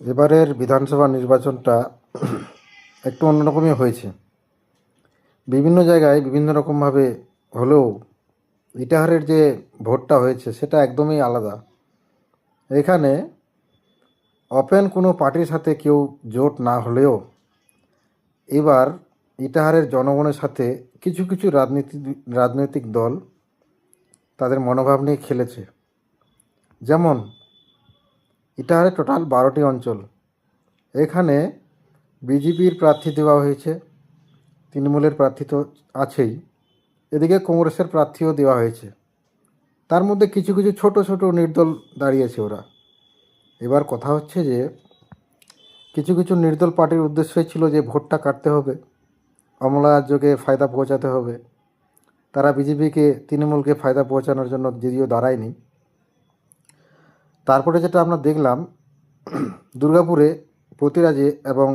এবারের বিধানসভা নির্বাচনটা একটু অন্যরকমই হয়েছে। বিভিন্ন জায়গায় বিভিন্ন রকমভাবে হলেও ইটাহারের যে ভোটটা হয়েছে সেটা একদমই আলাদা। এখানে ওপেন কোনো পার্টির সাথে কেউ জোট না হলেও এবার ইটাহারের জনগণের সাথে কিছু কিছু রাজনৈতিক দল তাদের মনোভাব নিয়ে খেলেছে। যেমন ইটাহারে টোটাল 12টি অঞ্চল, এখানে বিজেপির প্রার্থী দেওয়া হয়েছে, তৃণমূলের প্রার্থী তো আছেই, এদিকে কংগ্রেসের প্রার্থীও দেওয়া হয়েছে। তার মধ্যে কিছু কিছু ছোট ছোট নির্দল দাঁড়িয়েছে ওরা। এবার কথা হচ্ছে যে কিছু কিছু নির্দল পার্টির উদ্দেশ্যই ছিল যে ভোটটা কাটতে হবে, অমলা রাজ্যকে ফায়দা পৌঁছাতে হবে। তারা বিজেপিকে তৃণমূলকে ফায়দা পৌঁছানোর জন্য যদিও দাঁড়ায়নি। তারপরে যেটা আমরা দেখলাম দুর্গাপুরে প্রতিরাজে এবং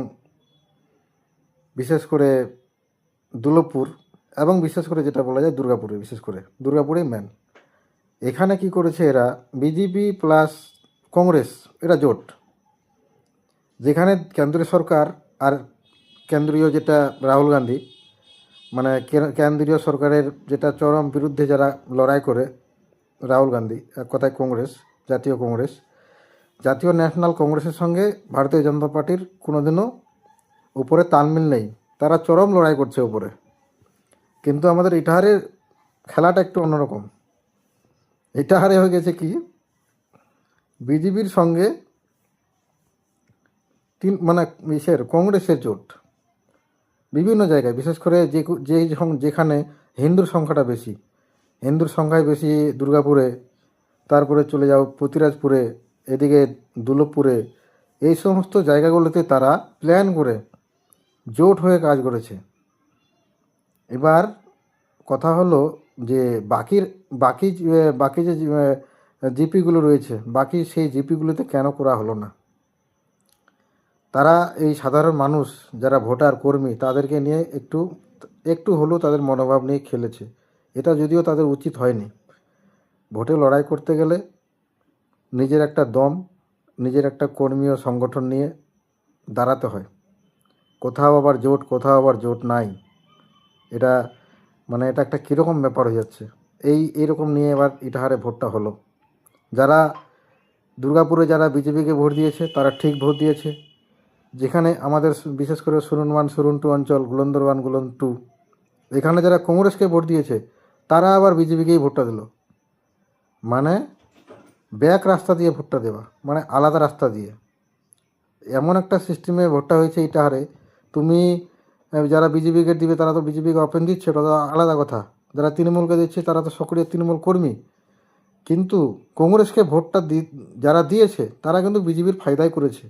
বিশেষ করে দুর্লভপুর এবং বিশেষ করে যেটা বলা যায় দুর্গাপুরে, বিশেষ করে দুর্গাপুরেই মেন। এখানে কি করেছে এরা, বিজেপি প্লাস কংগ্রেস এরা জোট, যেখানে কেন্দ্রীয় সরকার আর কেন্দ্রীয় যেটা রাহুল গান্ধী মানে কেন্দ্রীয় সরকারের যেটা চরম বিরুদ্ধে যারা লড়াই করে রাহুল গান্ধী, এক কথায় কংগ্রেস, জাতীয় ন্যাশনাল কংগ্রেসের সঙ্গে ভারতীয় জনতা পার্টির কোনোদিনও উপরে তালমিল নেই, তারা চরম লড়াই করছে উপরে। কিন্তু আমাদের ইটাহারের খেলাটা একটু অন্যরকম। ইটাহারে হয়ে গেছে কি, বিজেপির সঙ্গে কংগ্রেসের জোট বিভিন্ন জায়গায়, বিশেষ করে যেখানে হিন্দুর সংখ্যাটা বেশি, হিন্দুর সংখ্যায় বেশি দুর্গাপুরে, তারপরে চলে যাও প্রতিরাজপুরে, এদিকে দুর্লভপুরে, এই সমস্ত জায়গাগুলোতে তারা প্ল্যান করে জোট হয়ে কাজ করেছে। এবার কথা হলো যে বাকি যে জিপিগুলো রয়েছে, বাকি সেই জিপিগুলোতে কেন করা হলো না? তারা এই সাধারণ মানুষ যারা ভোটার কর্মী তাদেরকে নিয়ে একটু হলেও তাদের মনোভাব নিয়ে খেলেছে। এটা যদিও তাদের উচিত হয়নি। ভোটে লড়াই করতে গেলে নিজের একটা দম, নিজের একটা কর্মী ও সংগঠন নিয়ে দাঁড়াতে হয়। কোথাও আবার জোট নাই। এটা এটা একটা কীরকম ব্যাপার হয়ে যাচ্ছে। এইরকম নিয়ে এবার ইটাহারে ভোটটা হলো। যারা দুর্গাপুরে যারা বিজেপিকে ভোট দিয়েছে তারা ঠিক ভোট দিয়েছে। যেখানে আমাদের বিশেষ করে সুরুন 1 সুরুন 2 অঞ্চল, গুলন্দর 1 গুলন 2, এখানে যারা কংগ্রেসকে ভোট দিয়েছে তারা আবার বিজেপিকেই ভোটটা দিল। ব্যাক রাস্তা দিয়ে ভোটটা দেওয়া, আলাদা রাস্তা দিয়ে এমন একটা সিস্টেমে ভোটটা হয়েছে ইটাহারে। তুমি যারা বিজেপিকে দিবে তারা তো বিজেপিকে ওপেন দিচ্ছে, ওটা তো আলাদা কথা। যারা তৃণমূলকে দিচ্ছে তারা তো সক্রিয় তৃণমূল কর্মী। কিন্তু কংগ্রেসকে ভোটটা যারা দিয়েছে তারা কিন্তু বিজেপির ফায়দাই করেছে।